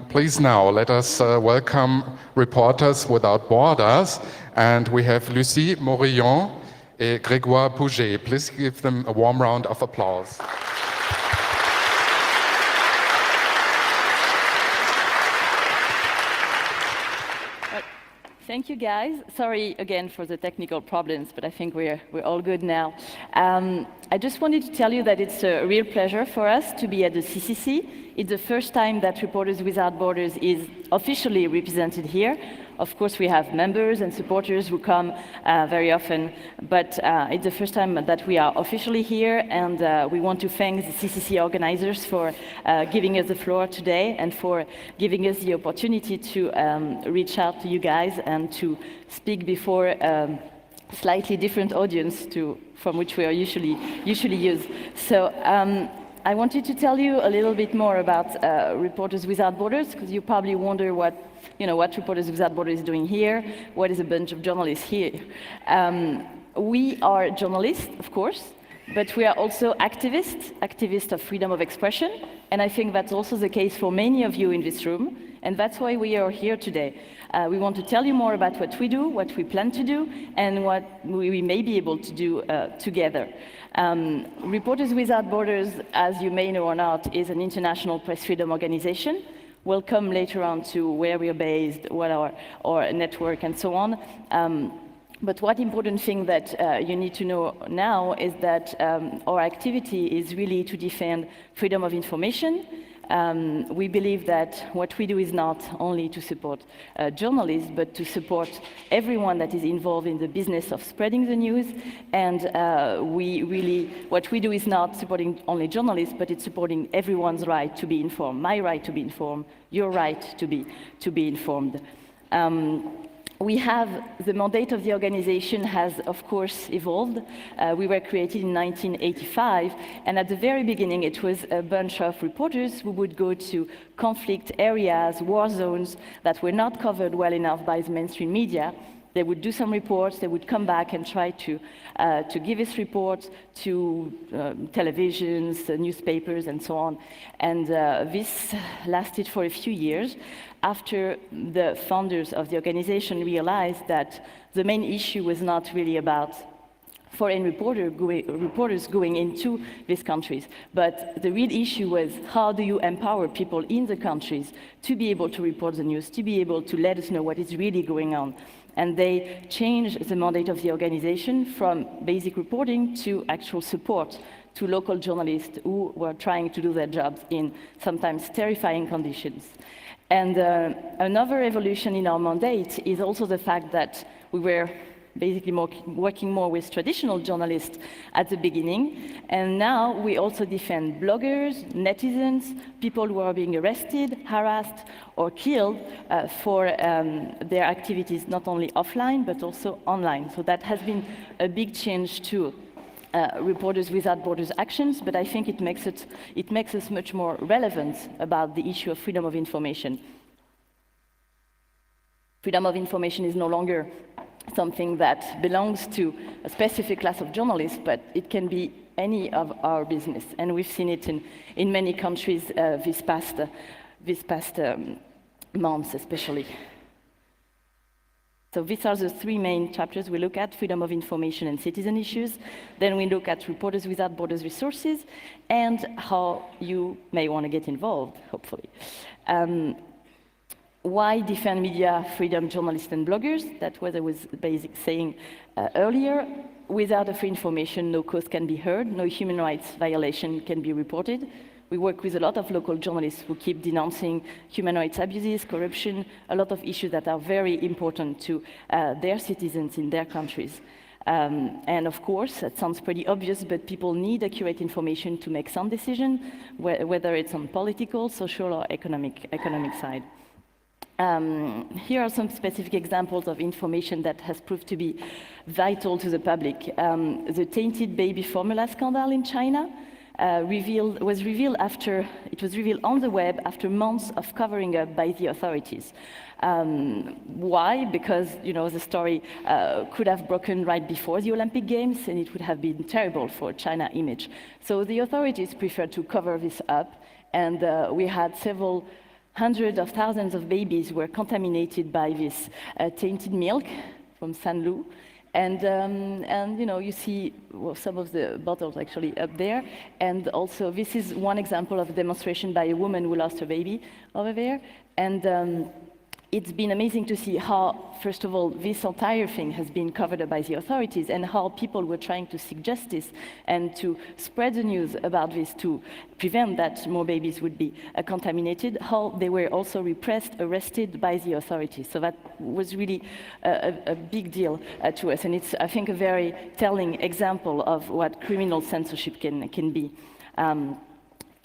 Please now let us welcome Reporters Without Borders, and we have Lucie Morillon and Grégoire Pouget. Please give them a warm round of applause. Thank you, guys. Sorry again for the technical problems, but I think we're all good now. I just wanted to tell you that it's a real pleasure for us to be at the CCC. It's the first time that Reporters Without Borders is officially represented here. Of course, we have members and supporters who come very often, but it's the first time that we are officially here, and we want to thank the CCC organizers for giving us the floor today and for giving us the opportunity to reach out to you guys and to speak before a slightly different audience from which we are usually used. So I wanted to tell you a little bit more about Reporters Without Borders, because you probably wonder what Reporters Without Borders is doing here. What is a bunch of journalists here? We are journalists, of course, but we are also activists of freedom of expression, and I think that's also the case for many of you in this room, and that's why we are here today. We want to tell you more about what we do, what we plan to do, and what we may be able to do together. Reporters Without Borders, as you may know or not, is an international press freedom organization. We'll come later on to where we are based, what our network, and so on. But one important thing that you need to know now is that our activity is really to defend freedom of information. We believe that what we do is not only to support journalists, but to support everyone that is involved in the business of spreading the news. And what we do is not supporting only journalists, but it's supporting everyone's right to be informed. My right to be informed, your right to be informed. We have the mandate of the organization has, of course, evolved. We were created in 1985, and at the very beginning, it was a bunch of reporters who would go to conflict areas, war zones that were not covered well enough by the mainstream media. They would do some reports, they would come back and try to give us reports to televisions, newspapers, and so on. And this lasted for a few years after the founders of the organization realized that the main issue was not really about foreign reporters going into these countries, but the real issue was how do you empower people in the countries to be able to report the news, to be able to let us know what is really going on. And they changed the mandate of the organization from basic reporting to actual support to local journalists who were trying to do their jobs in sometimes terrifying conditions. And another evolution in our mandate is also the fact that we were basically working more with traditional journalists at the beginning, and now we also defend bloggers, netizens, people who are being arrested, harassed, or killed for their activities not only offline but also online. So that has been a big change to Reporters Without Borders actions, but I think it makes us much more relevant about the issue of freedom of information. Freedom of information is no longer something that belongs to a specific class of journalists, but it can be any of our business. And we've seen it in many countries this past months, especially. So these are the three main chapters we look at: freedom of information and citizen issues. Then we look at Reporters Without Borders resources and how you may want to get involved, hopefully. Why defend media freedom, journalists and bloggers? That's what I was basically saying earlier. Without free information, no cause can be heard, no human rights violation can be reported. We work with a lot of local journalists who keep denouncing human rights abuses, corruption, a lot of issues that are very important to their citizens in their countries. And of course, that sounds pretty obvious, but people need accurate information to make some decision, whether it's on political, social, or economic side. Here are some specific examples of information that has proved to be vital to the public. The Tainted baby formula scandal in China was revealed on the web after months of covering up by the authorities. Why? Because the story could have broken right before the Olympic Games, and it would have been terrible for China image. So the authorities preferred to cover this up, and we had several hundreds of thousands of babies were contaminated by this tainted milk from Sanlu. And you know, you see some of the bottles actually up there. And also, this is one example of a demonstration by a woman who lost her baby over there. And it's been amazing to see how, first of all, this entire thing has been covered up by the authorities, and how people were trying to seek justice and to spread the news about this to prevent that more babies would be contaminated, how they were also repressed, arrested by the authorities. So that was really a big deal to us, and it's, I think, a very telling example of what criminal censorship can be.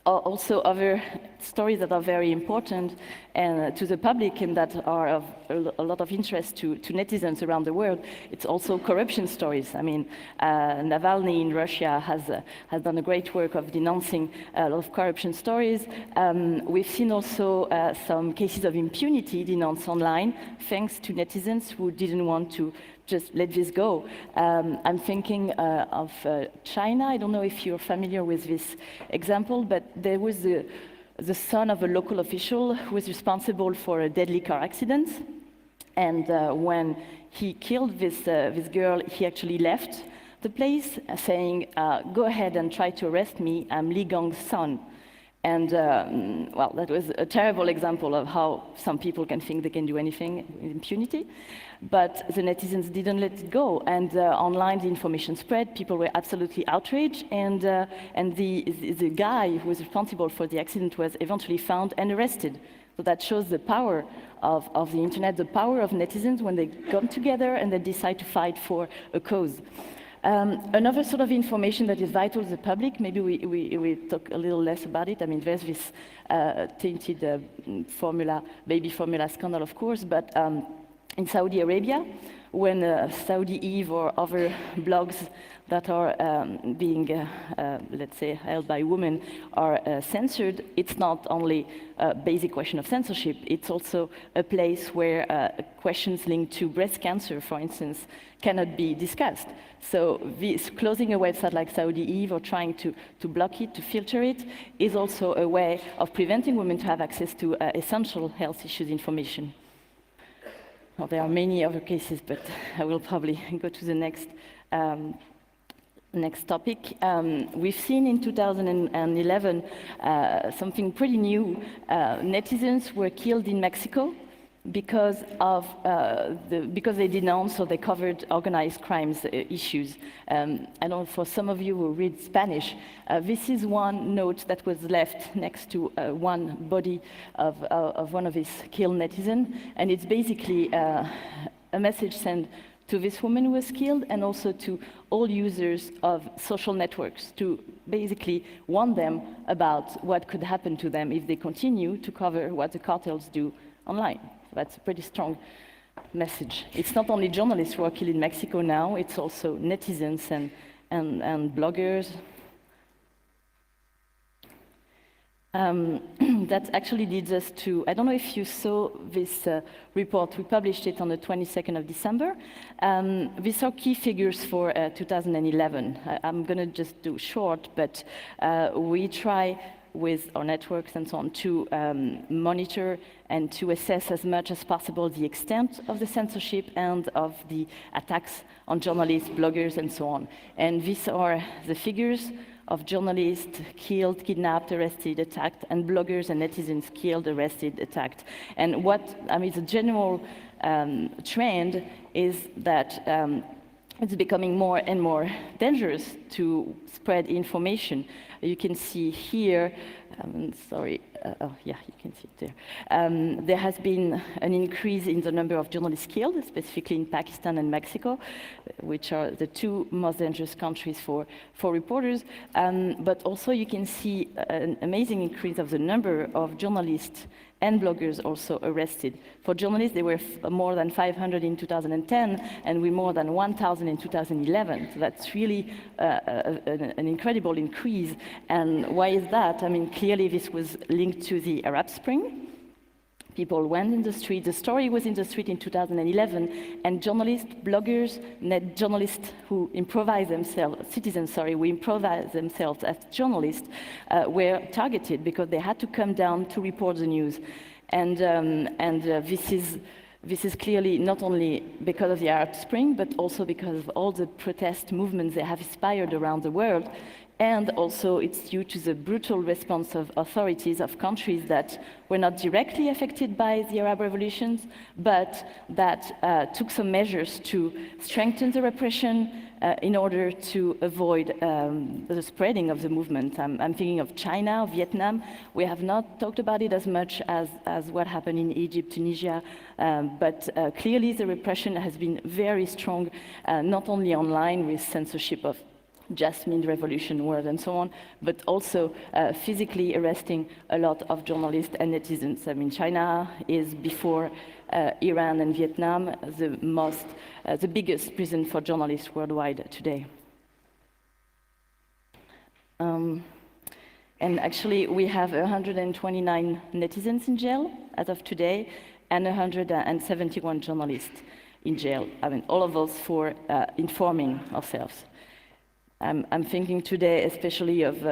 Also, other stories that are very important to the public and that are of a lot of interest to netizens around the world, it's also corruption stories. I mean, Navalny in Russia has done a great work of denouncing a lot of corruption stories. We've seen also some cases of impunity denounced online, thanks to netizens who didn't want to just let this go. I'm thinking of China. I don't know if you're familiar with this example, but there was the son of a local official who was responsible for a deadly car accident. And when he killed this girl, he actually left the place saying, go ahead and try to arrest me, I'm Li Gong's son. And well, that was a terrible example of how some people can think they can do anything with impunity. But the netizens didn't let it go, and online the information spread. People were absolutely outraged, and the guy who was responsible for the accident was eventually found and arrested. So that shows the power of the internet, the power of netizens when they come together and they decide to fight for a cause. Another sort of information that is vital to the public, maybe we talk a little less about it. I mean, there's this tainted baby formula scandal, of course, but in Saudi Arabia, when Saudi Eve or other blogs that are being, let's say, held by women are censored, it's not only a basic question of censorship, it's also a place where questions linked to breast cancer, for instance, cannot be discussed. So this closing a website like Saudi Eve or trying to block it, to filter it, is also a way of preventing women to have access to essential health issues information. Well, there are many other cases, but I will probably go to the next topic. We've seen in 2011 something pretty new. Netizens were killed in Mexico because they denounced or they covered organized crimes issues. I know for some of you who read Spanish, this is one note that was left next to one body of one of these killed netizens, and it's basically a message sent to this woman who was killed and also to all users of social networks to basically warn them about what could happen to them if they continue to cover what the cartels do online. That's a pretty strong message. It's not only journalists who are killed in Mexico now, it's also netizens and bloggers. That actually leads us to, I don't know if you saw this report, we published it on the 22nd of December. These are key figures for 2011. I'm going to just do short, but we try with our networks and so on to monitor and to assess as much as possible the extent of the censorship and of the attacks on journalists, bloggers, and so on. And these are the figures of journalists killed, kidnapped, arrested, attacked, and bloggers and netizens killed, arrested, attacked. And the general trend is that it's becoming more and more dangerous to spread information. You can see here, you can see it there. There has been an increase in the number of journalists killed, specifically in Pakistan and Mexico, which are the two most dangerous countries for reporters. But also you can see an amazing increase of the number of journalists and bloggers also arrested. For journalists, there were more than 500 in 2010, and we more than 1,000 in 2011. So that's really an incredible increase. And why is that? I mean, clearly this was linked to the Arab Spring. People went in the street. The story was in the street in 2011, and journalists, bloggers, net journalists who improvise themselves, citizens, sorry, who improvise themselves as journalists, were targeted because they had to come down to report the news. This is clearly not only because of the Arab Spring, but also because of all the protest movements they have inspired around the world. And also it's due to the brutal response of authorities of countries that were not directly affected by the Arab revolutions, but that took some measures to strengthen the repression in order to avoid the spreading of the movement. I'm thinking of China, Vietnam. We have not talked about it as much as what happened in Egypt, Tunisia, but clearly the repression has been very strong, not only online with censorship of Jasmine Revolution word and so on, but also physically arresting a lot of journalists and netizens. I mean, China is, before Iran and Vietnam, the biggest prison for journalists worldwide today. And actually, we have 129 netizens in jail as of today, and 171 journalists in jail. I mean, all of us for informing ourselves. I'm thinking today especially of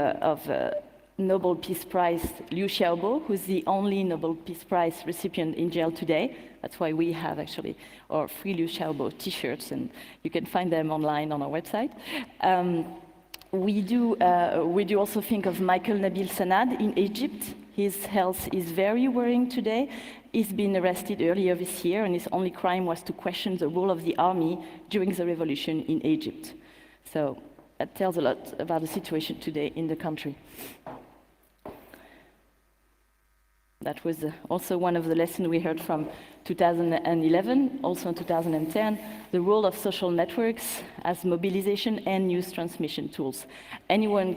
Nobel Peace Prize Liu Xiaobo, who's the only Nobel Peace Prize recipient in jail today. That's why we have actually our free Liu Xiaobo t-shirts, and you can find them online on our website. We do also think of Michael Nabil Sanad in Egypt. His health is very worrying today. He's been arrested earlier this year, and his only crime was to question the role of the army during the revolution in Egypt. So that tells a lot about the situation today in the country. That was also one of the lessons we heard from 2011, also in 2010, the role of social networks as mobilization and news transmission tools. Anyone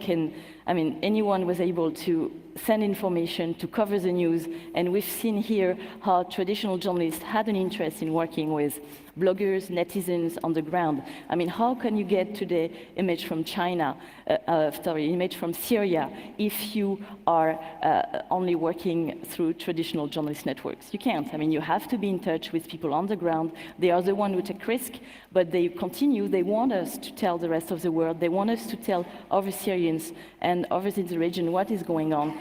was able to send information, to cover the news, and we've seen here how traditional journalists had an interest in working with bloggers, netizens on the ground. I mean, how can you get today image from China, image from Syria, if you are only working through traditional journalist networks? You can't. I mean, you have to be in touch with people on the ground. They are the ones who take risk, but they continue. They want us to tell the rest of the world. They want us to tell other Syrians and others in the region what is going on,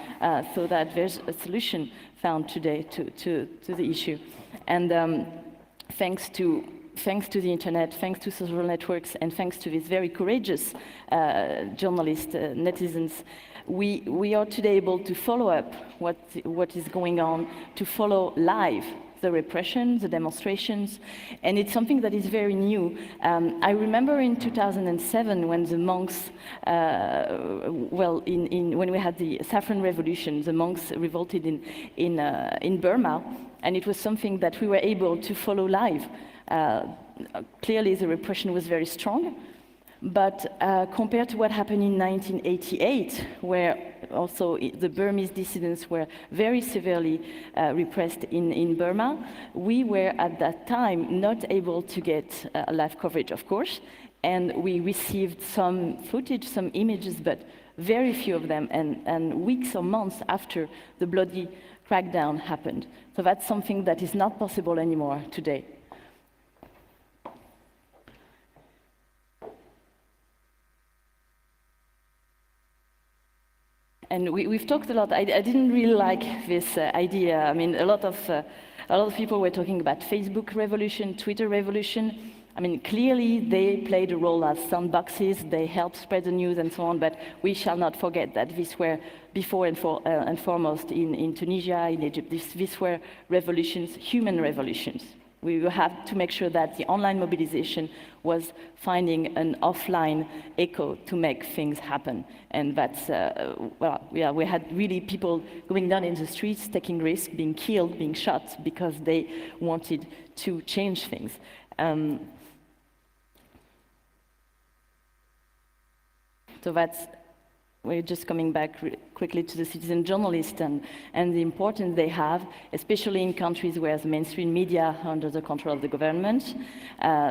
so that there's a solution found today to the issue. And thanks to the internet, thanks to social networks, and thanks to these very courageous journalists, netizens, we are today able to follow up what is going on, to follow live the repression, the demonstrations, and it's something that is very new. I remember in 2007 when the monks, when we had the Saffron Revolution, the monks revolted in Burma, and it was something that we were able to follow live. Clearly the repression was very strong, but compared to what happened in 1988, where also the Burmese dissidents were very severely repressed in Burma, we were at that time not able to get live coverage, of course, and we received some footage, some images, but very few of them, and weeks or months after the bloody crackdown happened. So that's something that is not possible anymore today. And we've talked a lot. I didn't really like this idea. I mean, a lot of people were talking about Facebook revolution, Twitter revolution. I mean, clearly they played a role as sandboxes. They helped spread the news and so on. But we shall not forget that these were before and foremost in Tunisia, in Egypt. These were revolutions, human revolutions. We have to make sure that the online mobilization was finding an offline echo to make things happen. And that's, we had really people going down in the streets, taking risks, being killed, being shot, because they wanted to change things. So we're just coming back quickly to the citizen journalists and the importance they have, especially in countries where the mainstream media are under the control of the government.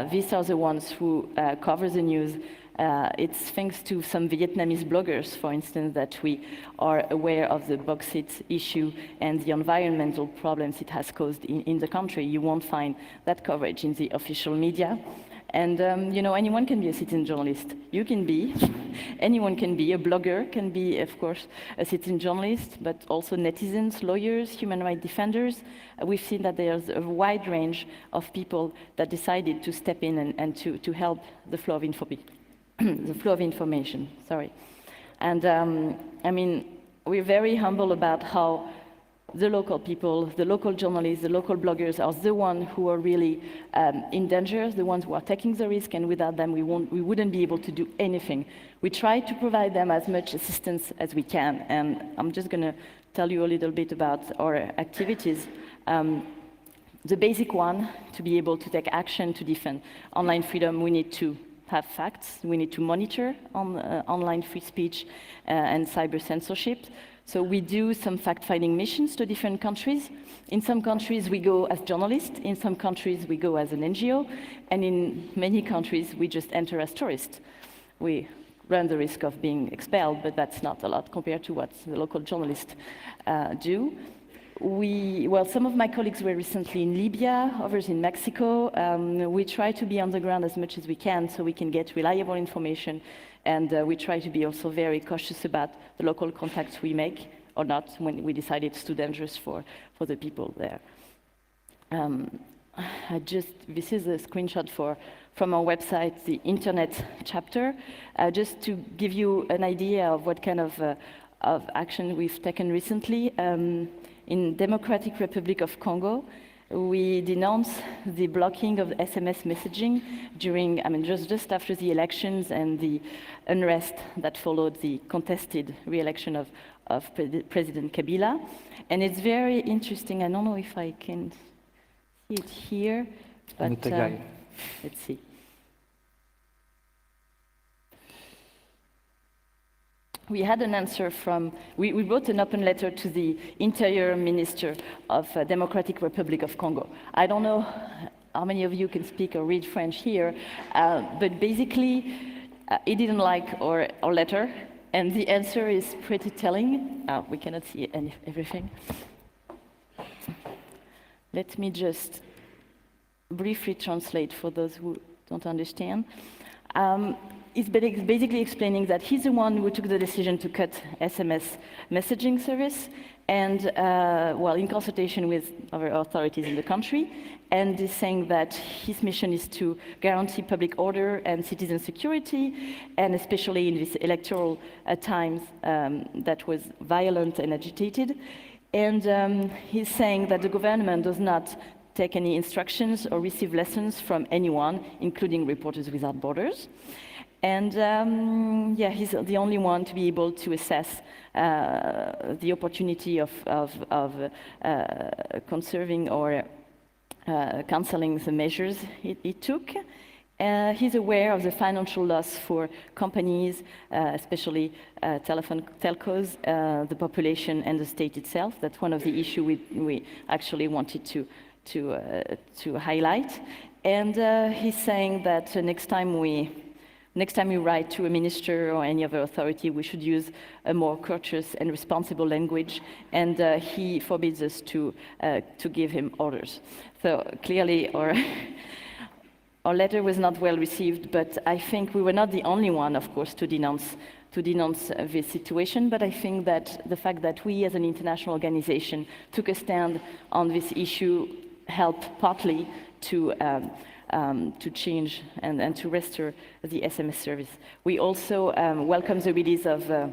These are the ones who cover the news. It's thanks to some Vietnamese bloggers, for instance, that we are aware of the bauxite issue and the environmental problems it has caused in the country. You won't find that coverage in the official media. And anyone can be a citizen journalist. You can be, anyone can be. A blogger can be, of course, a citizen journalist, but also netizens, lawyers, human rights defenders. We've seen that there's a wide range of people that decided to step in and to help the flow of the flow of information. Sorry. And we're very humble about how the local people, the local journalists, the local bloggers are the ones who are really in danger, the ones who are taking the risk, and without them we wouldn't be able to do anything. We try to provide them as much assistance as we can, and I'm just going to tell you a little bit about our activities. The basic one, to be able to take action to defend online freedom, we need to have facts, we need to monitor online free speech and cyber censorship. So we do some fact-finding missions to different countries. In some countries we go as journalists, in some countries we go as an NGO, and in many countries we just enter as tourists. We run the risk of being expelled, but that's not a lot compared to what the local journalists do. Some of my colleagues were recently in Libya, others in Mexico. We try to be on the ground as much as we can so we can get reliable information, and we try to be also very cautious about the local contacts we make or not when we decide it's too dangerous for the people there. This is a screenshot from our website, the Internet chapter, just to give you an idea of what kind of action we've taken recently. In Democratic Republic of Congo, we denounce the blocking of SMS messaging during, just after the elections and the unrest that followed the contested re-election of President Kabila. And it's very interesting. I don't know if I can see it here, but let's see. We had an answer we wrote an open letter to the Interior Minister of Democratic Republic of Congo. I don't know how many of you can speak or read French here, but basically he didn't like our letter, and the answer is pretty telling. We cannot see everything. Let me just briefly translate for those who don't understand. He's basically explaining that he's the one who took the decision to cut SMS messaging service, and in consultation with other authorities in the country, and is saying that his mission is to guarantee public order and citizen security, and especially in these electoral times that was violent and agitated. And he's saying that the government does not take any instructions or receive lessons from anyone, including Reporters Without Borders. And he's the only one to be able to assess the opportunity of conserving or cancelling the measures he took. He's aware of the financial loss for companies, especially telcos, the population, and the state itself. That's one of the issues we actually wanted to highlight. And he's saying that next time we write to a minister or any other authority, we should use a more courteous and responsible language, and he forbids us to give him orders. So clearly our letter was not well received, but I think we were not the only one, of course, to denounce this situation, but I think that the fact that we as an international organization took a stand on this issue helped partly to change and to restore the SMS service. We also welcome the release of a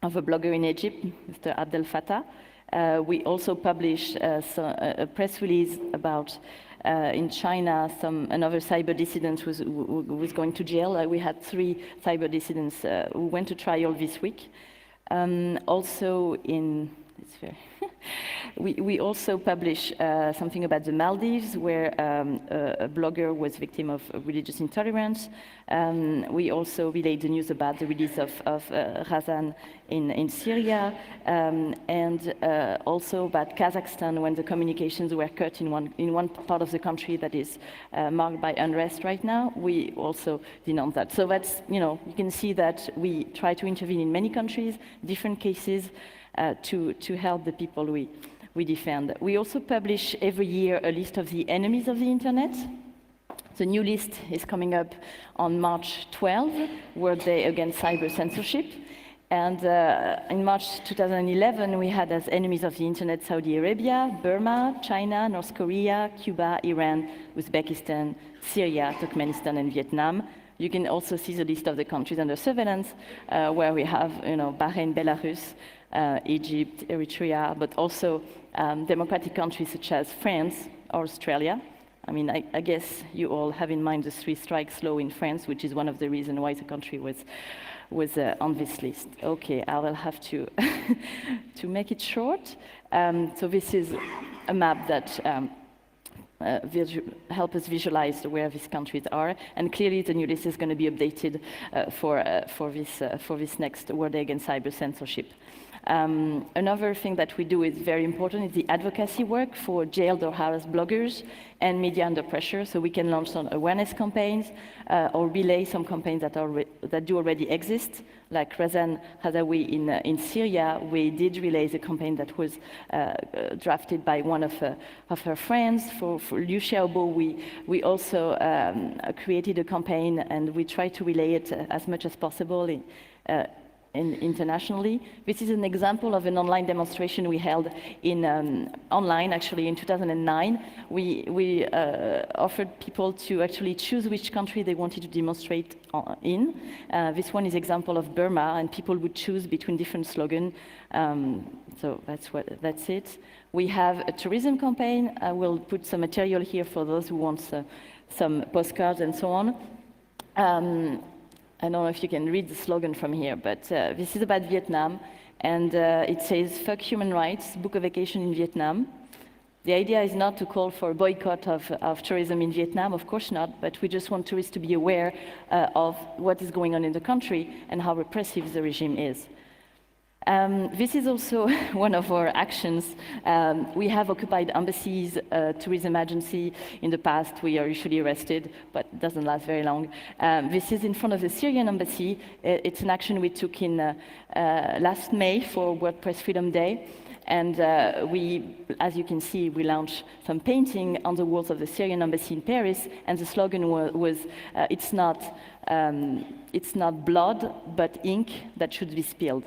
blogger in Egypt, Mr. Abdel Fattah. We also published a press release about in China another cyber dissident who was going to jail. We had 3 cyber dissidents who went to trial this week. We also publish something about the Maldives, where a blogger was victim of religious intolerance. We also relayed the news about the release of Razan in Syria, and also about Kazakhstan, when the communications were cut in one part of the country that is marked by unrest right now. We also denounce that. So that's, you can see that we try to intervene in many countries, different cases, to help the people we defend. We also publish every year a list of the enemies of the internet. The new list is coming up on March 12, World Day Against Cyber Censorship. And in March 2011, we had as enemies of the internet Saudi Arabia, Burma, China, North Korea, Cuba, Iran, Uzbekistan, Syria, Turkmenistan, and Vietnam. You can also see the list of the countries under surveillance, where we have Bahrain, Belarus, Egypt, Eritrea, but also democratic countries such as France or Australia. I mean, I guess you all have in mind the 3 strikes law in France, which is one of the reasons why the country was on this list. Okay, I will have to to make it short. So this is a map that help us visualize where these countries are, and clearly the new list is going to be updated for this next World Day Against Cyber Censorship. Another thing that we do is very important is the advocacy work for jailed or harassed bloggers and media under pressure. So we can launch some awareness campaigns or relay some campaigns that do already exist. Like Razan Hadawi in Syria, we did relay the campaign that was drafted by one of her friends. For Liu Xiaobo, we also created a campaign, and we try to relay it as much as possible internationally. This is an example of an online demonstration we held online, actually, in 2009. We offered people to actually choose which country they wanted to demonstrate in. This one is example of Burma, and people would choose between different slogans. So that's it. We have a tourism campaign. I will put some material here for those who want some postcards and so on. I don't know if you can read the slogan from here, but this is about Vietnam, and it says, "Fuck human rights, book a vacation in Vietnam." The idea is not to call for a boycott of tourism in Vietnam, of course not, but we just want tourists to be aware of what is going on in the country and how repressive the regime is. This is also one of our actions. We have occupied embassies, tourism agency. In the past, we are usually arrested, but it doesn't last very long. This is in front of the Syrian embassy. It's an action we took in last May for World Press Freedom Day. And as you can see, we launched some painting on the walls of the Syrian embassy in Paris, and the slogan was it's not blood, but ink that should be spilled.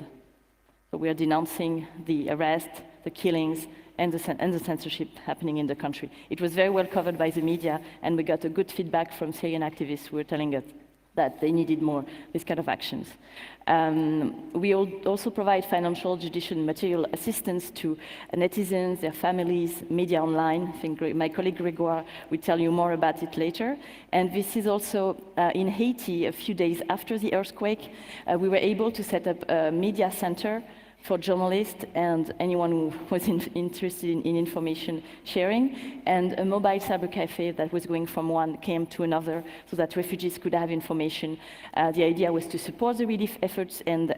So we are denouncing the arrest, the killings, and the censorship happening in the country. It was very well covered by the media, and we got a good feedback from Syrian activists who were telling us that they needed more this kind of actions. We also provide financial, judicial, and material assistance to netizens, their families, media online. I think my colleague Grégoire will tell you more about it later. And this is also in Haiti, a few days after the earthquake. We were able to set up a media center for journalists and anyone who was interested in information sharing, and a mobile cyber cafe that was going from one camp to another so that refugees could have information. The idea was to support the relief efforts and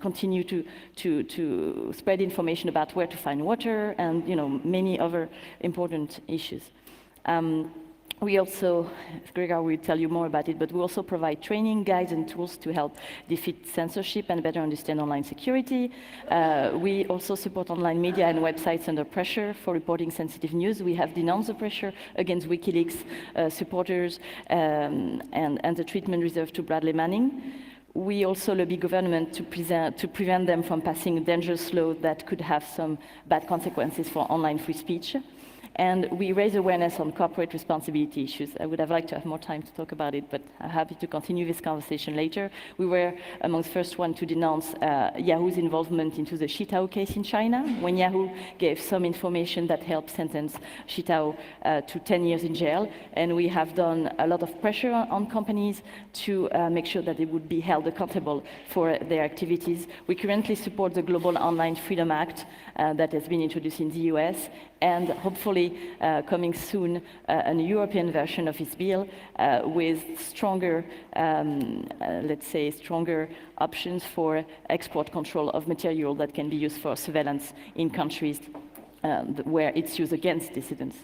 continue to spread information about where to find water and many other important issues. We also, Gregor will tell you more about it, but we also provide training, guides, and tools to help defeat censorship and better understand online security. We also support online media and websites under pressure for reporting sensitive news. We have denounced the pressure against WikiLeaks supporters and the treatment reserved to Bradley Manning. We also lobby government to prevent them from passing a dangerous law that could have some bad consequences for online free speech. And we raise awareness on corporate responsibility issues. I would have liked to have more time to talk about it, but I'm happy to continue this conversation later. We were among the first one to denounce Yahoo's involvement into the Shitao case in China, when Yahoo gave some information that helped sentence Shitao to 10 years in jail. And we have done a lot of pressure on companies to make sure that they would be held accountable for their activities. We currently support the Global Online Freedom Act that has been introduced in the US, and hopefully coming soon a European version of this bill with stronger, let's say, stronger options for export control of material that can be used for surveillance in countries where it's used against dissidents.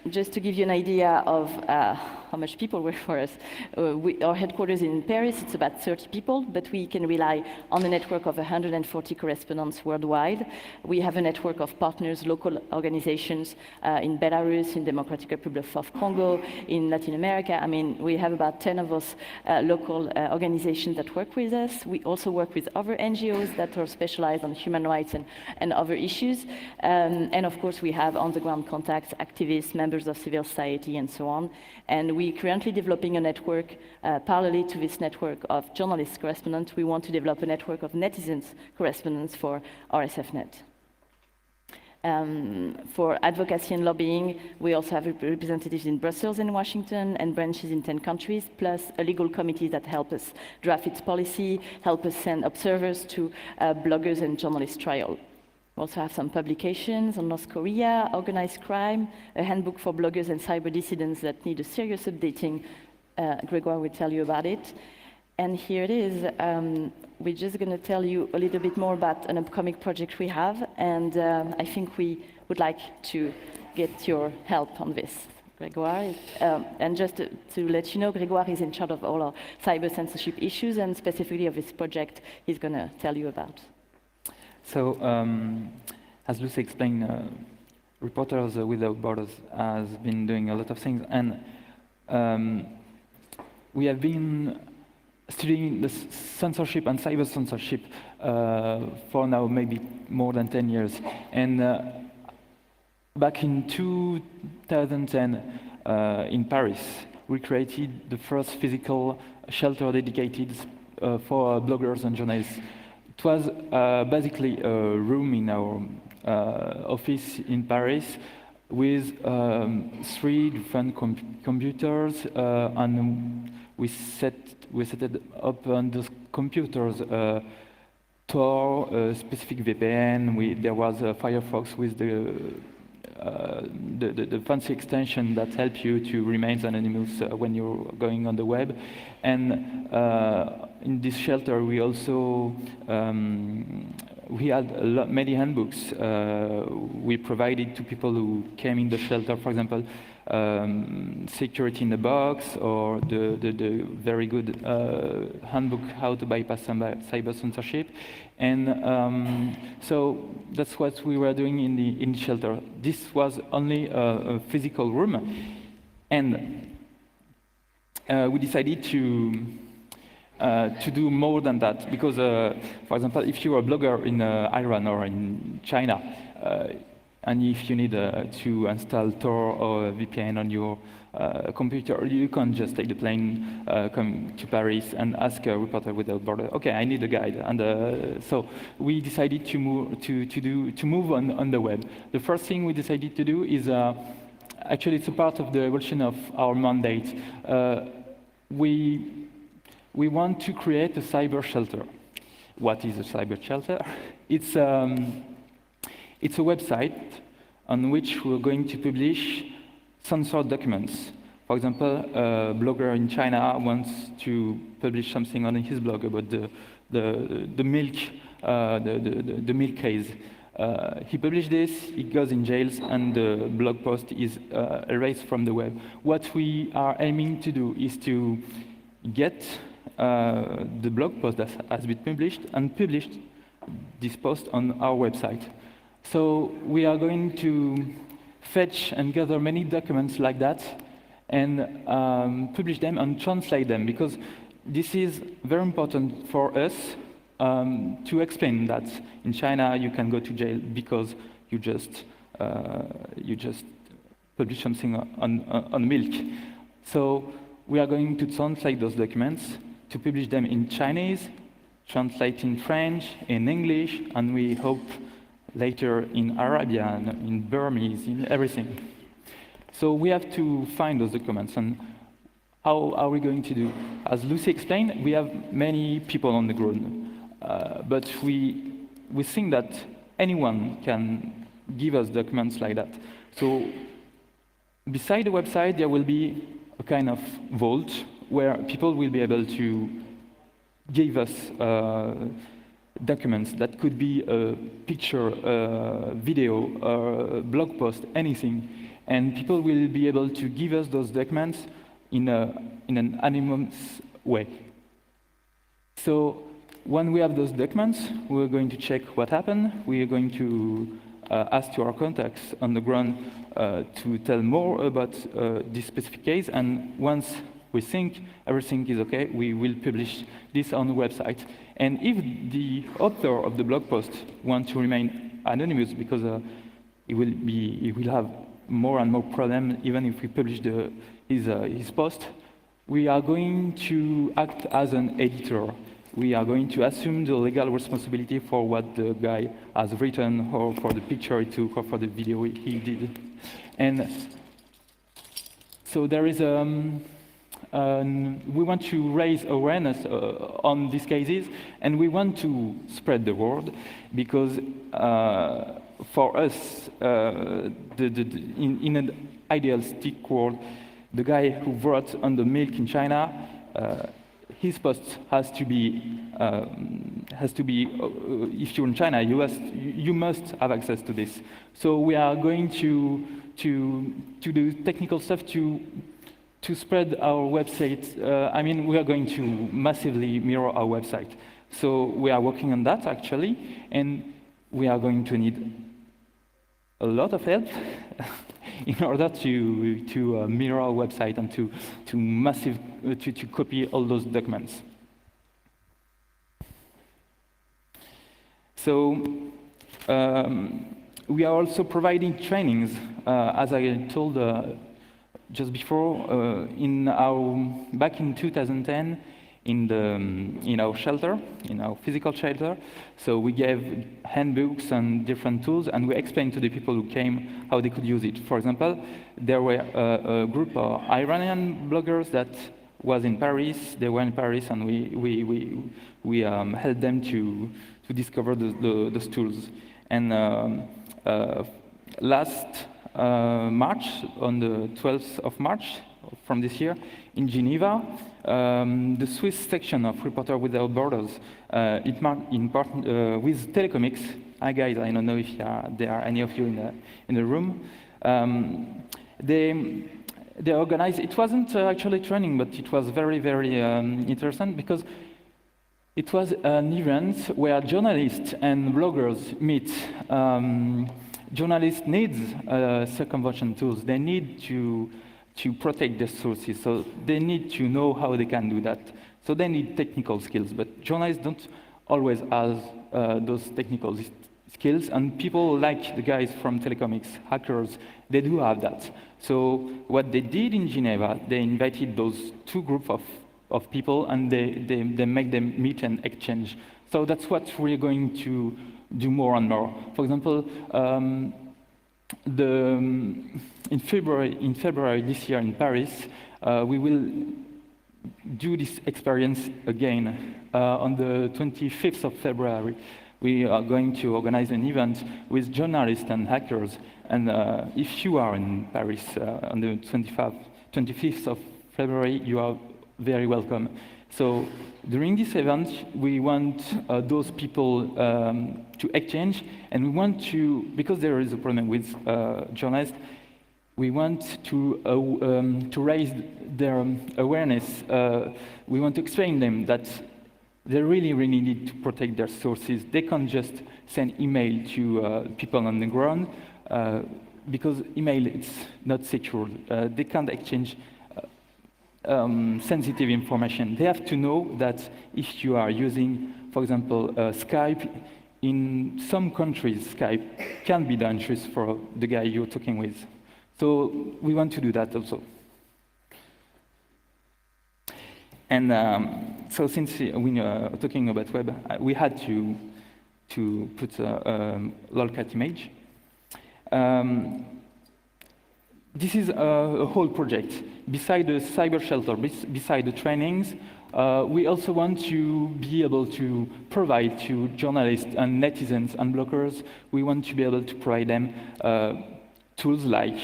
just to give you an idea of how much people work for us, our headquarters in Paris, it's about 30 people, but we can rely on a network of 140 correspondents worldwide. We have a network of partners, local organizations in Belarus, in Democratic Republic of Congo, in Latin America. I mean, we have about 10 of us local organizations that work with us. We also work with other NGOs that are specialized on human rights and other issues. And of course, we have on-the-ground contacts, activists, members of civil society, and so on. And we're currently developing a network, parallel to this network of journalist correspondents. We want to develop a network of netizens correspondents for RSFnet. For advocacy and lobbying, we also have representatives in Brussels and Washington, and branches in 10 countries, plus a legal committee that helps us draft its policy, help us send observers to bloggers and journalist trial. We also have some publications on North Korea, organized crime, a handbook for bloggers and cyber dissidents that need a serious updating. Grégoire will tell you about it. And here it is. We're just going to tell you a little bit more about an upcoming project we have, and I think we would like to get your help on this. Grégoire, and just to let you know, Grégoire is in charge of all our cyber censorship issues, and specifically of this project he's going to tell you about. So, as Lucy explained, Reporters Without Borders has been doing a lot of things, and we have been studying the censorship and cyber censorship for now maybe more than 10 years. And back in 2010 in Paris, we created the first physical shelter dedicated for bloggers and journalists. It was basically a room in our office in Paris with 3 different computers, and we set it up on those computers Tor, a specific VPN. There was a Firefox with the fancy extension that helps you to remain anonymous when you're going on the web. And in this shelter, we also we had many handbooks we provided to people who came in the shelter. For example, Security in the Box, or the very good handbook How to Bypass Cyber Censorship. And so that's what we were doing in the shelter. This was only a physical room, and we decided to do more than that, because, for example, if you're a blogger in Iran or in China, and if you need to install Tor or VPN on your computer, you can't just take the plane, come to Paris and ask a Reporter Without Borders, okay, I need a guide. And so we decided to move on the web. The first thing we decided to do is, actually it's a part of the evolution of our mandate. We want to create a cyber shelter. What is a cyber shelter? It's a website on which we're going to publish censored documents. For example, a blogger in China wants to publish something on his blog about the milk, the milk case. He published this, he goes in jail, and the blog post is erased from the web. What we are aiming to do is to get the blog post that has been published and published this post on our website. So we are going to fetch and gather many documents like that and publish them and translate them, because this is very important for us to explain that in China you can go to jail because you just publish something on milk. So we are going to translate those documents, to publish them in Chinese, translate in French, in English, and we hope later in Arabian, in Burmese, in everything. So we have to find those documents. And how are we going to do? As Lucy explained, we have many people on the ground, but we think that anyone can give us documents like that. So beside the website, there will be a kind of vault where people will be able to give us documents that could be a picture, a video, a blog post, anything. And people will be able to give us those documents in an anonymous way. So when we have those documents, we're going to check what happened. We are going to ask to our contacts on the ground to tell more about this specific case. And once we think everything is okay, we will publish this on the website. And if the author of the blog post wants to remain anonymous, because he will have more and more problems even if we publish his post, we are going to act as an editor. We are going to assume the legal responsibility for what the guy has written, or for the picture he took, or for the video he did. And so there is we want to raise awareness on these cases, and we want to spread the word, because for us, in an idealistic world, the guy who wrote on the milk in China, his post has to be, if you're in China, you must have access to this. So we are going to do technical stuff to spread our website. We are going to massively mirror our website. So we are working on that, actually, and we are going to need a lot of help in order to mirror our website and to copy all those documents. So we are also providing trainings, as I told just before, back in 2010, in our shelter, in our physical shelter. So we gave handbooks and different tools, and we explained to the people who came how they could use it. For example, there were a group of Iranian bloggers that was in Paris. They were in Paris, and we helped them to discover those tools. And last March, on the 12th of March from this year, in Geneva, the Swiss section of Reporters Without Borders, with Telecomics. Hi guys, I don't know if there are any of you in the room. They organized. It wasn't actually training, but it was very, very interesting, because it was an event where journalists and bloggers meet. Journalists need circumvention tools. They need to protect their sources, so they need to know how they can do that. So they need technical skills, but journalists don't always have those technical skills, and people like the guys from Telecomics, hackers, they do have that. So what they did in Geneva, they invited those two groups of people, and they make them meet and exchange. So that's what we're going to do more and more. For example, in February this year in Paris, we will do this experience again. On the 25th of February, we are going to organize an event with journalists and hackers. And if you are in Paris on the 25th of February, you are very welcome. So during this event, we want those people to exchange, and we want to, because there is a problem with journalists, we want to raise their awareness. We want to explain them that they really, really need to protect their sources. They can't just send email to people on the ground, because email is not secure. They can't exchange sensitive information. They have to know that if you are using, for example, Skype, in some countries, Skype can be dangerous for the guy you're talking with. So we want to do that also. And so since we are talking about web, we had to put a lolcat image. This is a whole project. Beside the cyber shelter, beside the trainings, we also want to be able to provide to journalists and netizens and bloggers, we want to be able to provide them tools like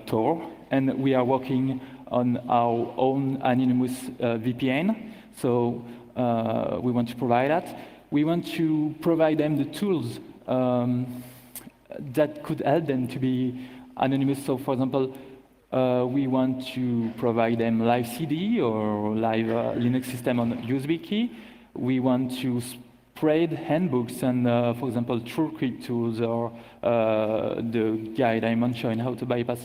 Tor, and we are working on our own anonymous VPN, so we want to provide that. We want to provide them the tools that could help them to be anonymous. So, for example, we want to provide them live CD or live Linux system on USB key. We want to spread handbooks and, for example, TrueCrypt tools or the guide I mentioned how to bypass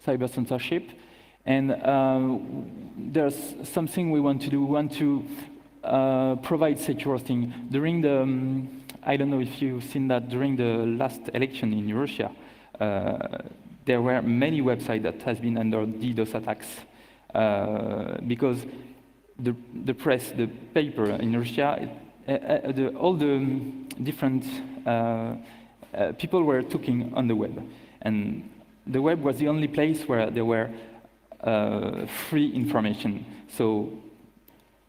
cyber censorship. And there's something we want to do. We want to provide secure hosting. During the, I don't know if you've seen that during the last election in Russia, there were many websites that has been under DDoS attacks because the press, the paper in Russia, all the different people were talking on the web, and the web was the only place where there were free information. So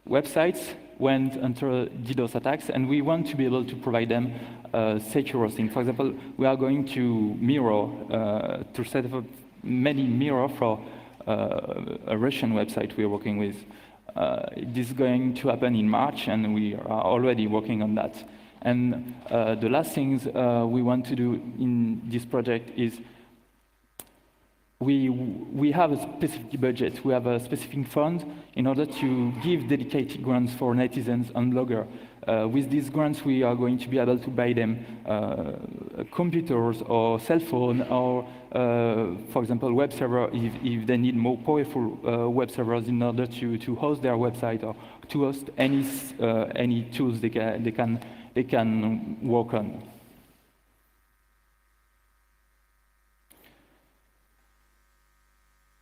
websites went under DDoS attacks, and we want to be able to provide them secure hosting. For example, we are going to mirror, to set up many mirror for a Russian website we are working with. This is going to happen in March, and we are already working on that. And the last things we want to do in this project is we have a specific budget, we have a specific fund in order to give dedicated grants for netizens and bloggers. With these grants, we are going to be able to buy them computers or cell phone or, for example, web server if they need more powerful web servers in order to host their website or to host any tools they can work on.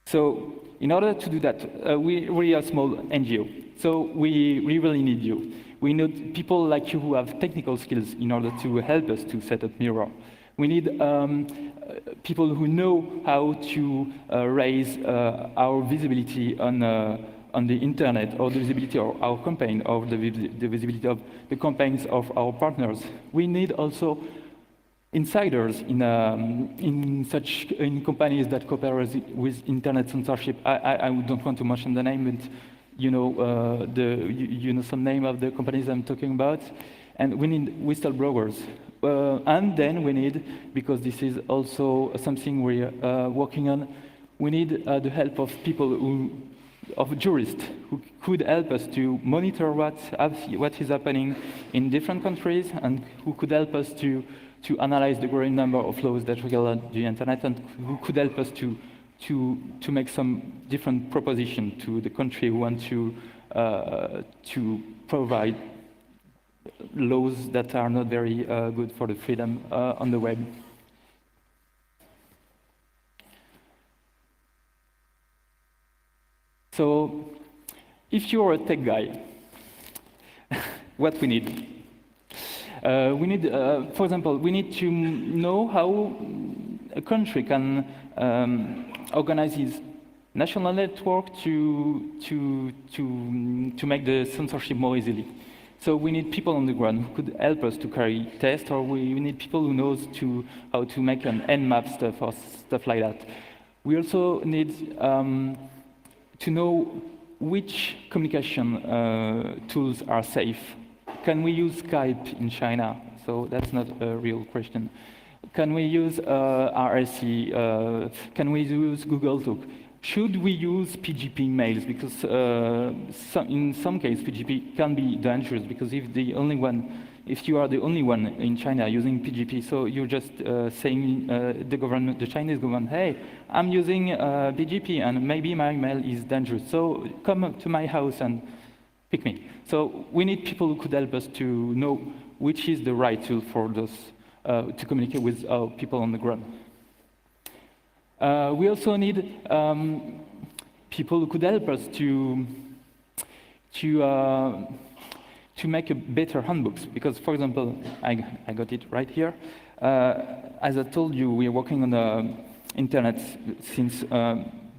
So in order to do that, we are a small NGO. So we really need you. We need people like you who have technical skills in order to help us to set up Mirror. We need people who know how to raise our visibility on the internet, or the visibility of our campaign, or the visibility of the campaigns of our partners. We need also insiders in companies that cooperate with internet censorship. I don't want to mention the name, but you know some name of the companies I'm talking about. And we need whistleblowers. And then we need, because this is also something we're working on, we need the help of people of jurists who could help us to monitor what is happening in different countries, and who could help us to analyze the growing number of laws that regulate the internet, and who could help us to make some different proposition to the country who want to provide laws that are not very good for the freedom on the web. So, if you're a tech guy, what we need? We need, for example, we need to know how a country can organize its national network to make the censorship more easily. So we need people on the ground who could help us to carry tests, or we need people who knows how to make an Nmap stuff or stuff like that. We also need to know which communication tools are safe. Can we use Skype in China? So that's not a real question. Can we use RSC? Can we use Google Talk? Should we use PGP mails? Because in some cases, PGP can be dangerous, because if you are the only one in China using PGP, so you're just saying the Chinese government, hey, I'm using PGP and maybe my mail is dangerous, so come to my house and pick me. So we need people who could help us to know which is the right tool for those to communicate with people on the ground. We also need people who could help us to make a better handbooks. Because, for example, I got it right here. As I told you, we are working on the internet since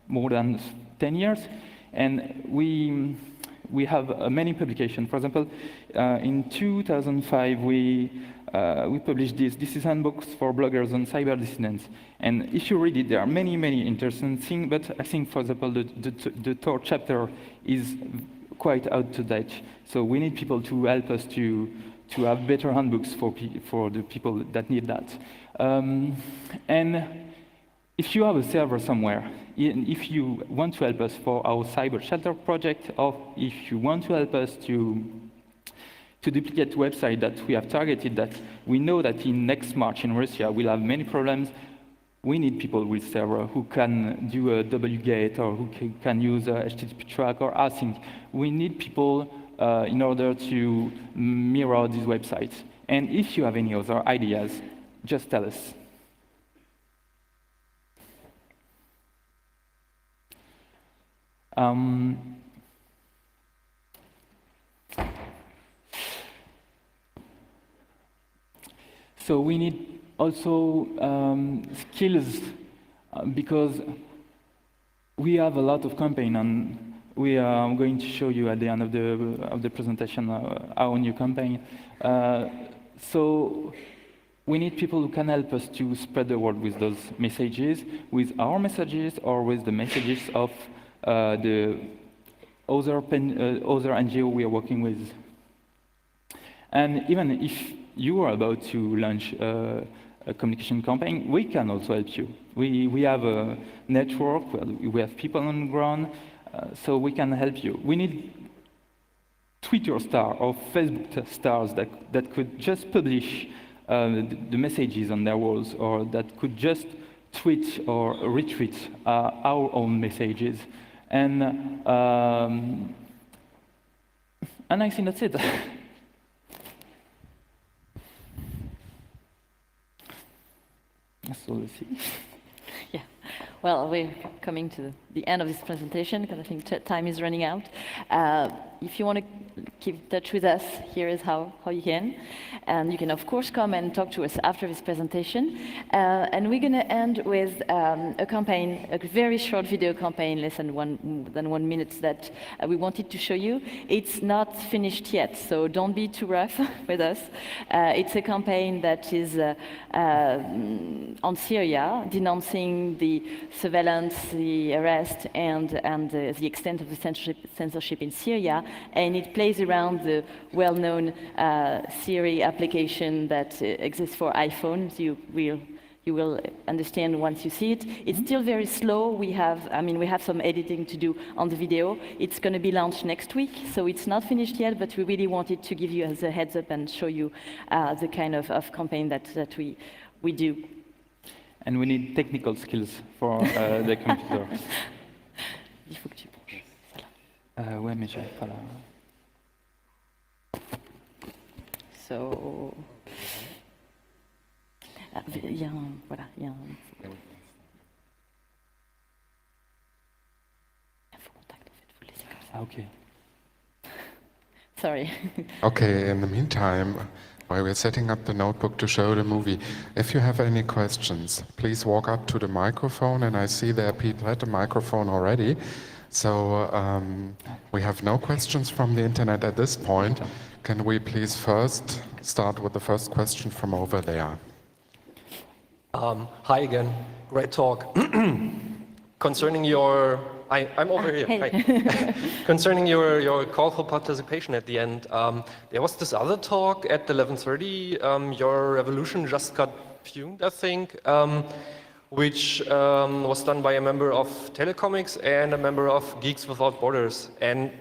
more than 10 years, and we have many publications. For example, in 2005, we published this. This is handbooks for bloggers on cyber dissidents. And if you read it, there are many, many interesting things. But I think, for example, the third chapter is quite out to date. So we need people to help us to have better handbooks for the people that need that. And if you have a server somewhere, if you want to help us for our cyber shelter project, or if you want to help us to duplicate website that we have targeted, that we know that in next March in Russia we'll have many problems, we need people with server who can do a wget or who can use a HTTP track or async. We need people in order to mirror these websites. And if you have any other ideas, just tell us. So we need also skills because we have a lot of campaign, and we are going to show you at the end of the presentation our new campaign. So we need people who can help us to spread the word with those messages, with our messages or with the messages of the other NGO we are working with. And even if you are about to launch a communication campaign, we can also help you. We have a network, we have people on the ground, so we can help you. We need Twitter stars or Facebook stars that could just publish the messages on their walls, or that could just tweet or retweet our own messages. And I think that's it. So let's see. Yeah. Well, we're coming to the end of this presentation because I think time is running out. If you want to keep in touch with us, here is how you can. And you can, of course, come and talk to us after this presentation. And we're going to end with a campaign, a very short video campaign, less than 1 minute, that we wanted to show you. It's not finished yet, so don't be too rough with us. It's a campaign that is on Syria, denouncing the surveillance, the arrest, and the extent of the censorship in Syria. And it plays around the well-known Siri application that exists for iPhones. You will understand once you see it. It's still very slow. We have some editing to do on the video. It's going to be launched next week, so it's not finished yet, but we really wanted to give you as a heads up and show you the kind of campaign that we do. And we need technical skills for the computer. Il faut que tu penches. Ouais, mais j'arrive pas là. So, il y a un, voilà, il y a un faux contact en fait, faut le laisser comme ça. Ah, ok. Sorry. Okay, in the meantime, while we're setting up the notebook to show the movie, if you have any questions, please walk up to the microphone, and I see there are people at the microphone already. So we have no questions from the internet at this point. Can we please first start with the first question from over there? Hi again, great talk. Concerning your, I'm over here. Hey. Hi. Concerning your call for participation at the end, there was this other talk at 11:30. Your revolution just got fumed, I think, which was done by a member of Telecomics and a member of Geeks Without Borders. And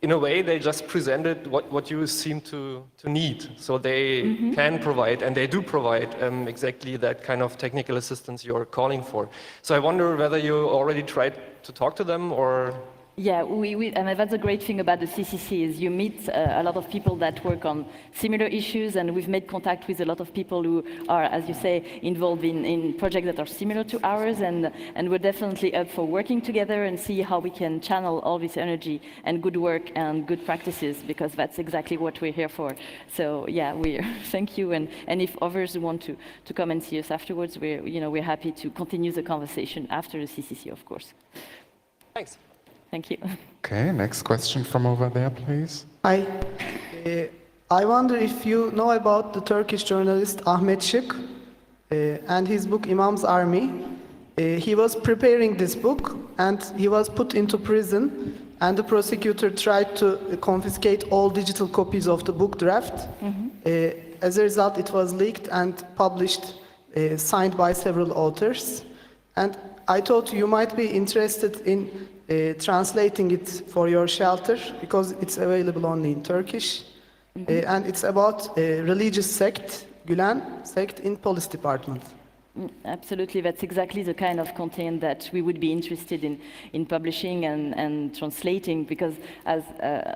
in a way, they just presented what you seem to need. So they can provide, and they do provide, exactly that kind of technical assistance you're calling for. So I wonder whether you already tried to talk to them, or... Yeah, and that's a great thing about the CCC is you meet a lot of people that work on similar issues, and we've made contact with a lot of people who are, as you say, involved in projects that are similar to ours, and we're definitely up for working together and see how we can channel all this energy and good work and good practices, because that's exactly what we're here for. So yeah, thank you, and if others want to come and see us afterwards, we're happy to continue the conversation after the CCC, of course. Thanks. Thank you. Okay, next question from over there, please. Hi. I wonder if you know about the Turkish journalist Ahmed Shikh and his book Imam's Army. He was preparing this book and he was put into prison, and the prosecutor tried to confiscate all digital copies of the book draft. As a result, it was leaked and published, signed by several authors. And I thought you might be interested in translating it for your shelter because it's available only in Turkish. And it's about a religious sect, Gülen sect in police department. Absolutely, that's exactly the kind of content that we would be interested in publishing and translating, because as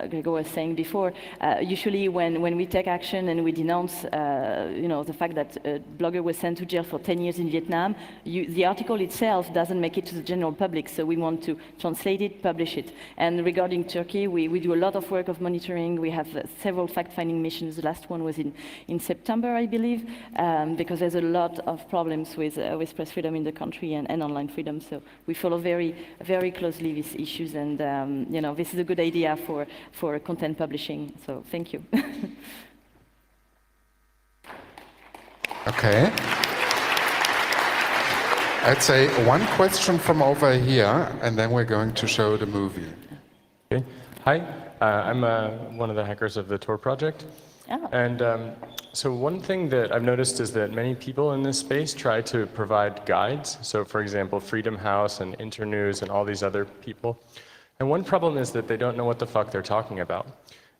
Gregor was saying before, usually when we take action and we denounce the fact that a blogger was sent to jail for 10 years in Vietnam, the article itself doesn't make it to the general public, so we want to translate it, publish it. And regarding Turkey, we do a lot of work of monitoring. We have several fact-finding missions. The last one was in September, I believe, because there's a lot of problems with press freedom in the country and online freedom. So we follow very, very closely these issues, and this is a good idea for content publishing. So thank you. Okay. I'd say one question from over here, and then we're going to show the movie. Okay. Hi, I'm one of the hackers of the Tor project. Oh. And so one thing that I've noticed is that many people in this space try to provide guides. So for example, Freedom House and Internews and all these other people. And one problem is that they don't know what the fuck they're talking about.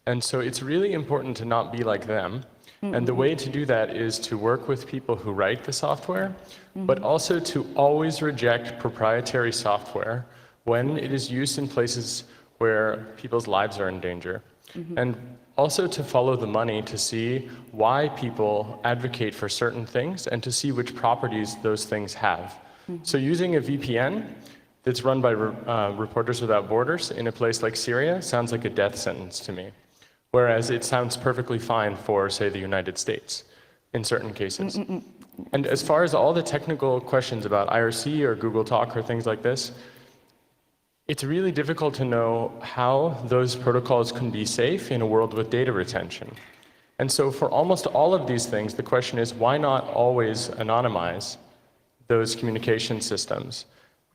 And so it's really important to not be like them. And the way to do that is to work with people who write the software, but also to always reject proprietary software when it is used in places where people's lives are in danger. And also to follow the money to see why people advocate for certain things and to see which properties those things have. So using a VPN that's run by Reporters Without Borders in a place like Syria sounds like a death sentence to me, whereas it sounds perfectly fine for, say, the United States in certain cases. And as far as all the technical questions about IRC or Google Talk or things like this, it's really difficult to know how those protocols can be safe in a world with data retention. And so for almost all of these things, the question is, why not always anonymize those communication systems?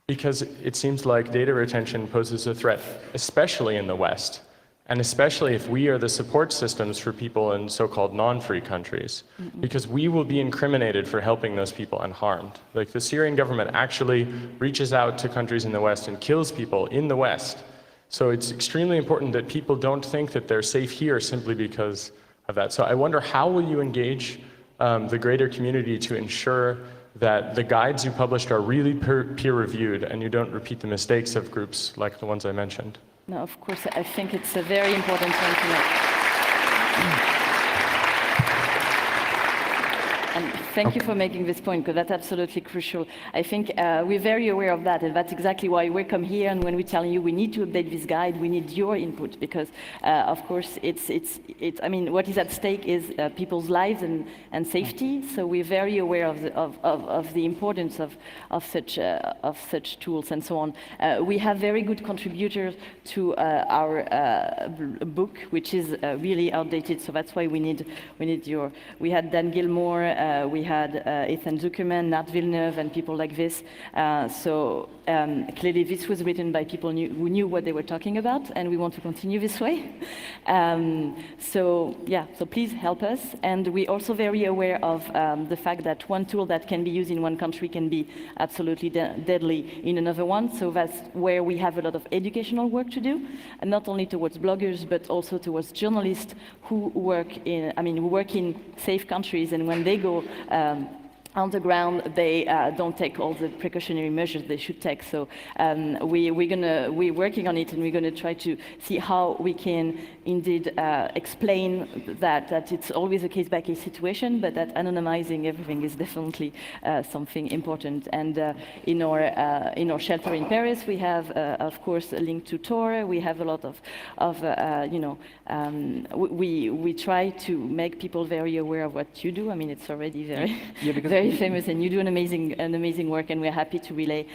Because it seems like data retention poses a threat, especially in the West, and especially if we are the support systems for people in so-called non-free countries, because we will be incriminated for helping those people and harmed. Like the Syrian government actually reaches out to countries in the West and kills people in the West. So it's extremely important that people don't think that they're safe here simply because of that. So I wonder, how will you engage the greater community to ensure that the guides you published are really peer-reviewed and you don't repeat the mistakes of groups like the ones I mentioned? No, of course, I think it's a very important point to make. And thank you for making this point, because that's absolutely crucial. I think we're very aware of that, and that's exactly why we come here, and when we tell you we need to update this guide, we need your input, because of course I mean, what is at stake is people's lives and safety, so we're very aware of the importance of such tools and so on. We have very good contributors to our book, which is really outdated, so that's why we need we had Dan Gilmore, we had Ethan Zuckerman, Nat Villeneuve, and people like this. So clearly this was written by people who knew what they were talking about, and we want to continue this way. So please help us. And we're also very aware of the fact that one tool that can be used in one country can be absolutely deadly in another one. So that's where we have a lot of educational work to do, and not only towards bloggers, but also towards journalists who work in safe countries, and when they go on the ground, they don't take all the precautionary measures they should take. So we're working on it, and we're going to try to see how we can indeed explain that it's always a case-by-case situation, but that anonymizing everything is definitely something important. And in our shelter in Paris, we have, of course, a link to Tor. We have a lot of we try to make people very aware of what you do. I mean, it's already very famous, and you do an amazing work, and we're happy to relay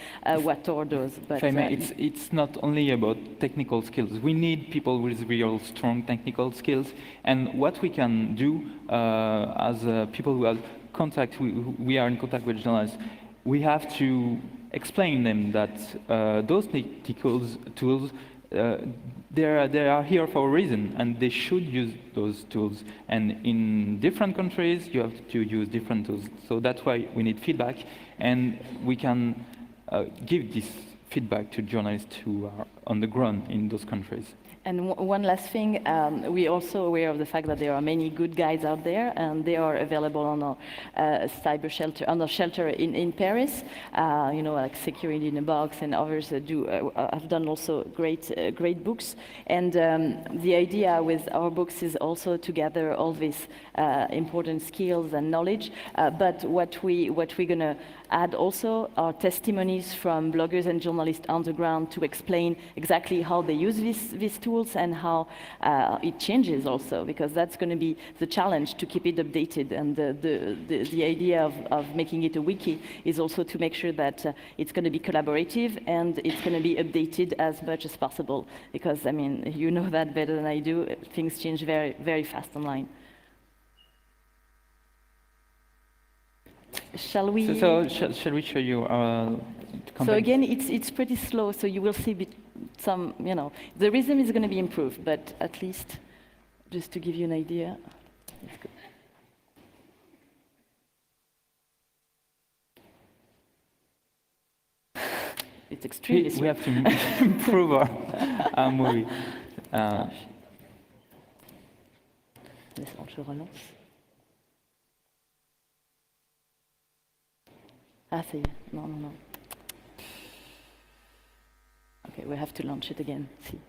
what Tor does. But it's not only about technical skills. We need people with real strong technical skills, and what we can do as people who have contact, we are in contact with journalists, we have to explain them that those technical tools, they are here for a reason, and they should use those tools. And in different countries, you have to use different tools. So that's why we need feedback, and we can give this feedback to journalists who are on the ground in those countries. And one last thing, we're also aware of the fact that there are many good guides out there, and they are available on our cyber shelter, on our shelter in Paris. You know, like Security in a Box and others have done also great books. And the idea with our books is also to gather all these important skills and knowledge. But what we're going to add also are testimonies from bloggers and journalists on the ground to explain exactly how they use these tools and how it changes also, because that's going to be the challenge, to keep it updated. And the idea of making it a wiki is also to make sure that it's going to be collaborative and it's going to be updated as much as possible, because, I mean, you know that better than I do, things change very, very fast online. Shall we? Shall we show you? So again, it's pretty slow. So you will see some, you know, the rhythm is going to be improved, but at least just to give you an idea. Let's go. It's extremely slow. We have to improve our movie. Je relance. Ah, ça y est. Non, non, non. Okay, we have to launch it again. Si.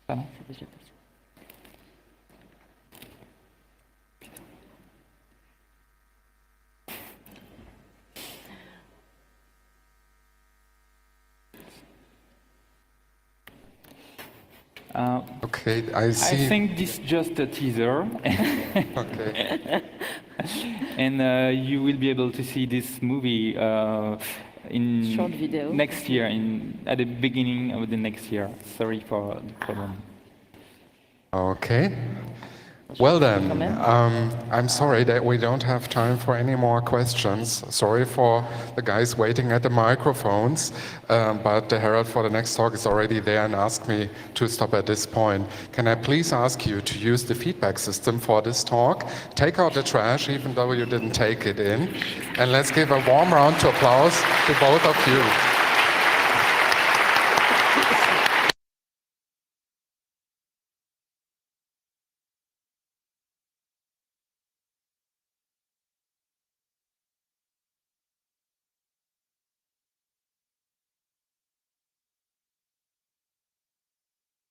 Ah. C'est déjà passé. Okay, I see. I think this is just a teaser. Okay. And you will be able to see this movie in Short video. next year, at the beginning of the next year. Sorry for the problem. Okay. Well then, I'm sorry that we don't have time for any more questions. Sorry for the guys waiting at the microphones, but the herald for the next talk is already there and asked me to stop at this point. Can I please ask you to use the feedback system for this talk? Take out the trash, even though you didn't take it in, and let's give a warm round of applause to both of you.